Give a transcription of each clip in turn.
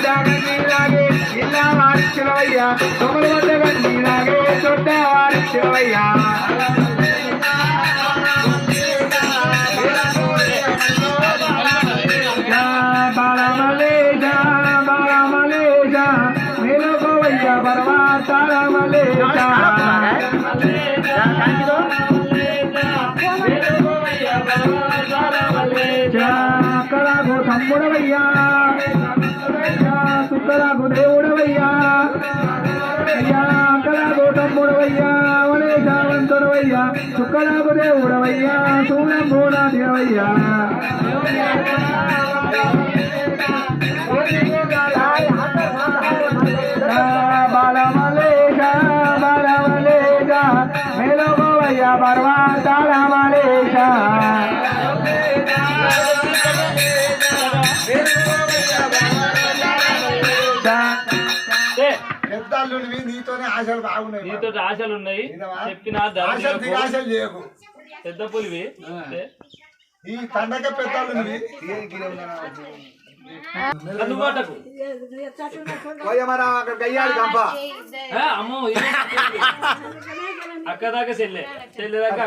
దాగీలాగే ఇలా వారిచ్చినవయ్యా తొమల వద్ద గంగీలాగే చొట్ట వారిచ్చినవయ్యా బాలమలేజా బాలమలేజా మేలుకోవయ్యా పరమాతార మలేజా అక్కలకు తమ్ముడవయ్యా సుక్కలకు దేవుడవయ్యా అయ్యా అక్కలకు తమ్ముడవయ్యా వలేశావంతుడవయ్యా సుక్కలకు దేవుడవయ్యా సూనం భూనాథివయ్యా బాలమలేశా బాలమలేశా మేలుకోవయ్యా పర్వతాల మలేశా పెద్దల్లుడివి నీతోనే ఆశలు బాగున్నాయి నీతో ఆశలు ఉన్నాయి చెప్పిన ఆశలు చేయకు పెద్ద పులివి ఈ పండగ పెద్దల్లుడివి అందుబాటుకు అమ్మో అక్క దాకా చెల్లె చెల్లె దాకా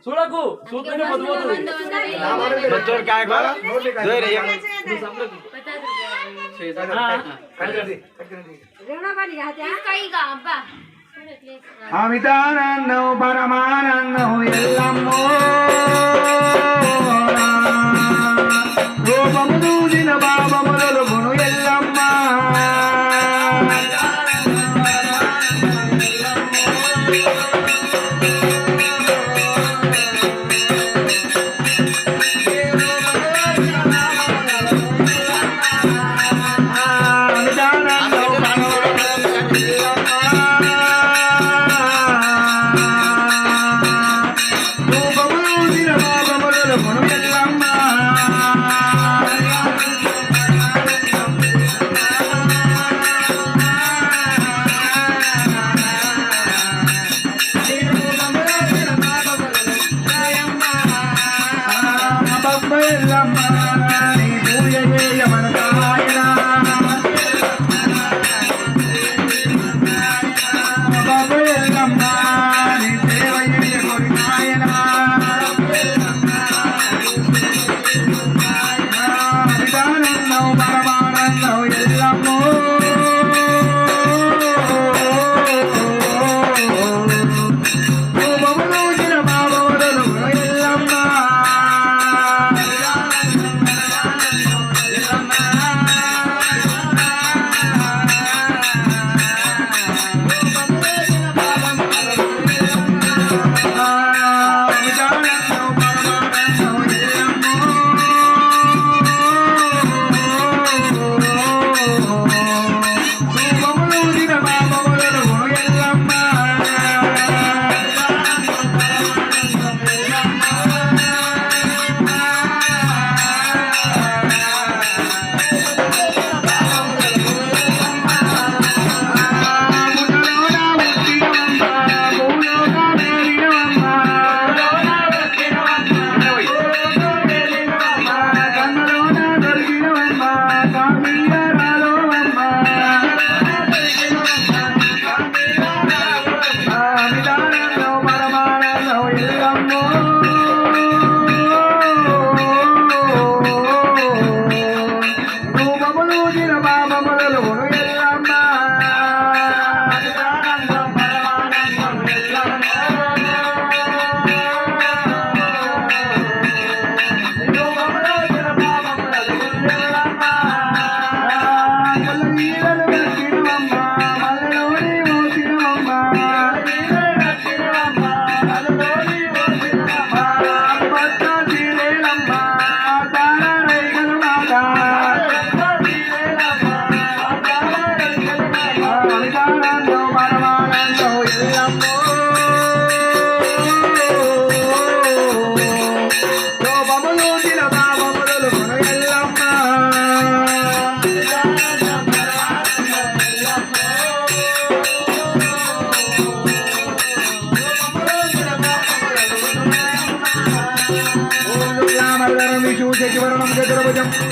చూడకు చూస్తుంటే పొద్దుపోతుంది అమితానందం పరమానందం ఎల్లమ్మో రూపము దూచిన బాబములు గును ఎల్లమ్మ రూపము దూచిన బాబములు గును ఎల్లమ్మ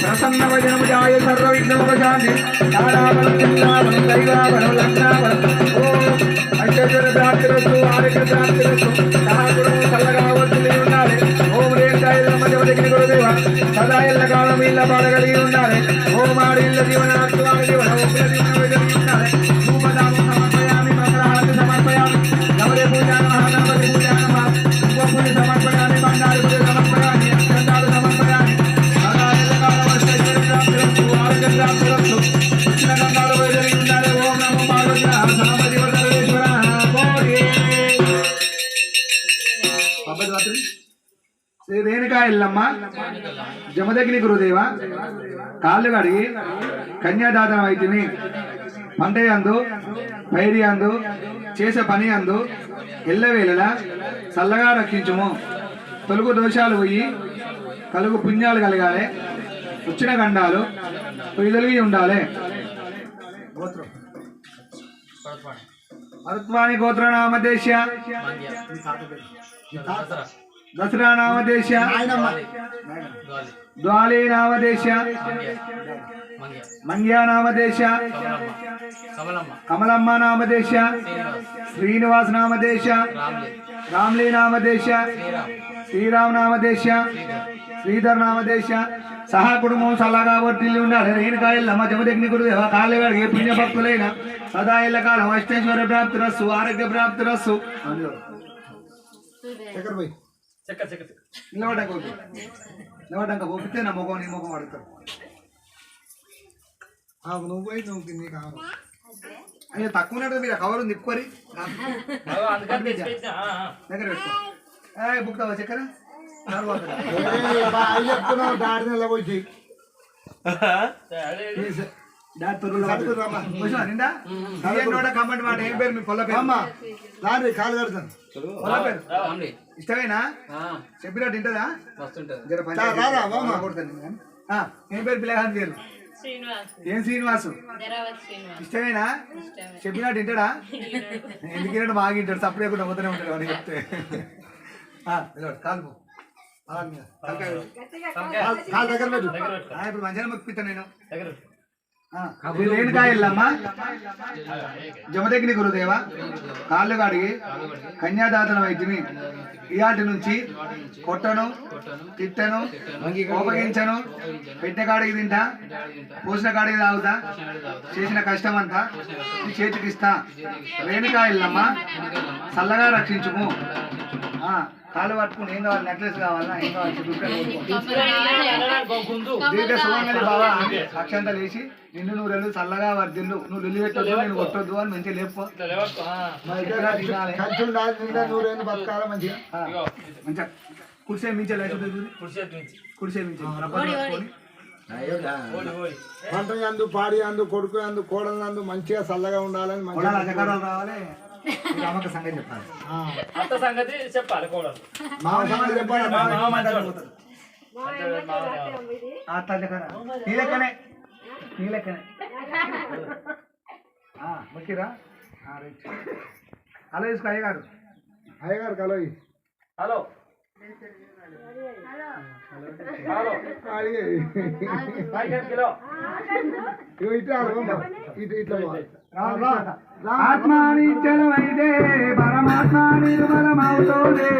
ప్రసన్న భజనముజాయ సర్వ విఘ్నోపశాంతి తారాబలం చంద్రాబలం దైవాబలం లగ్నాబలం ఓం ఐశ్వర్య ప్రాప్తిరస్తు ఆరోగ్య ప్రాప్తిరస్తు సహాగుణం చల్లగా వర్తిల్లి ఉండాలి ఓం రేణుకాయలమ్మ జమదగిరి గురుదేవ సదా ఎల్లకాలం ఇళ్ళ పాడగలిగి ఉండాలి ఓం ఆడి ఇళ్ళ జీవనాత్వాల జీవన ఓపుల జీవన వైద్యం ఉండాలి ధూపదామం సమర్పయామి మంగళహారతి సమర్పయామి నవరే పూజా మహాగణపతి పూజా నమః ఉపపూజ సమర్పయామి బండారి పూజ సమర్పయామి అక్షంతాలు సమర్పయామి సదా ఎల్లకాలం ఐశ్వర్య ప్రాప్తిరస్తు ఆరోగ్య ప్రాప్తిరస్తు కృష్ణ గంగాలు వైద్యం ఉండాలి ఓం నమో పార్వతీ సాంబశివ సర్వేశ్వర శ్రీ రేణుకా ఎల్లమ్మ జమదగ్ని గురుదేవ కాళ్ళు కడిగి కన్యాదానం అయితిని పంట అందు పైరి అందు చేసే పని అందు ఎల్లవేళలా చల్లగా రక్షించుము తొలుగు దోషాలు పోయి కలుగు పుణ్యాలు కలగాలి వచ్చిన గండాలు పొయ్యి ఉండాలి అరుత్వాని గోత్రనామదేశ దసరా నామదేశ ద్వాలి నామదేశ మంగ్యా నామదేశ కమలమ్మ నామదేశ శ్రీనివాస్ నామదేశ రామ్లీ నామదేశ శ్రీరామ్ నామదేశ శ్రీధర్ నామదేశ సహా కుటుంబం సల్లగా వర్తిల్లి ఉండాలి రేణుకా ఎల్లమ్మ జమదగ్ని గురుదేవ కాళ్ళగాడికి పుణ్య భక్తులైన సదా ఎల్లకాలం అష్టైశ్వర్య ప్రాప్తి రస్సు ఆరోగ్య ప్రాప్తి రస్సు నిలబడ్డాక ఒప్పితే నా ముఖం నీ ముఖం అడుగుతారు నువ్వు కావాలి అయ్యో తక్కువ ఉన్నట్టు మీరు కవర్ ఉంది ఎక్కువ దగ్గర పెట్టుకో బుక్ తావా చక్కెర చెప్తున్నావు దాడి నిలబోయి కాలు కడతాను ఇష్టమేనా చెప్పినట్టు తింటదా ఏం పేరు పిల్లగాని పేరు ఏం శ్రీనివాసు ఇష్టమేనా చెప్పినట్టు తింటాడా ఎందుకంటే బాగా తింటాడు సప్పుడు లేకుండా పోతూనే ఉంటాడు అని చెప్తే కాలు కాలు దగ్గర పెట్టు ఇప్పుడు మంచిగా మొక్కిస్తాను నేను రేణుకా ఎల్లమ్మ జమదగ్ని గురుదేవ కాళ్ళు కాడిగి కన్యాదాతనం అయితిని ఇయాటి నుంచి కొట్టను తిట్టను కోపగించను పెట్టిన కాడికి తింటా పోసిన కాడికి తాగుతా చేసిన కష్టం అంతా నీ చేతికి ఇస్తా రేణుకా ఎల్లమ్మ చల్లగా రక్షించుము కాలు పట్టుకుని ఏం కావాలి నెక్లెస్ కావాలా ఏం కావాలి దీర్ఘ సుమంగళి బాబా అక్షంతలు వేసి నిన్ను నువ్వు రెండు చల్లగా వర్దిల్లు నువ్వు నిల్లు పెట్టొద్దు నేను కొట్టొద్దు అని మంచిగా లేపు మంచిగా కుర్సే మించే కుర్సే మించి పంట అందు పాడి అందు కొడుకు అందు కోడలు అందు మంచిగా చల్లగా ఉండాలని అధికారాలు రావాలి అమ్మక సంగతి చెప్పాలి అత్త సంగతి చెప్పాలి కోడలు మామ సంగతి చెప్పాలి నీ లెక్కనే మొక్కిరా హలో తీసుకో అయ్యగారు కలో హలో ఆత్మాని చలవైదే పరమాత్మ నిర్మలమవుతోంది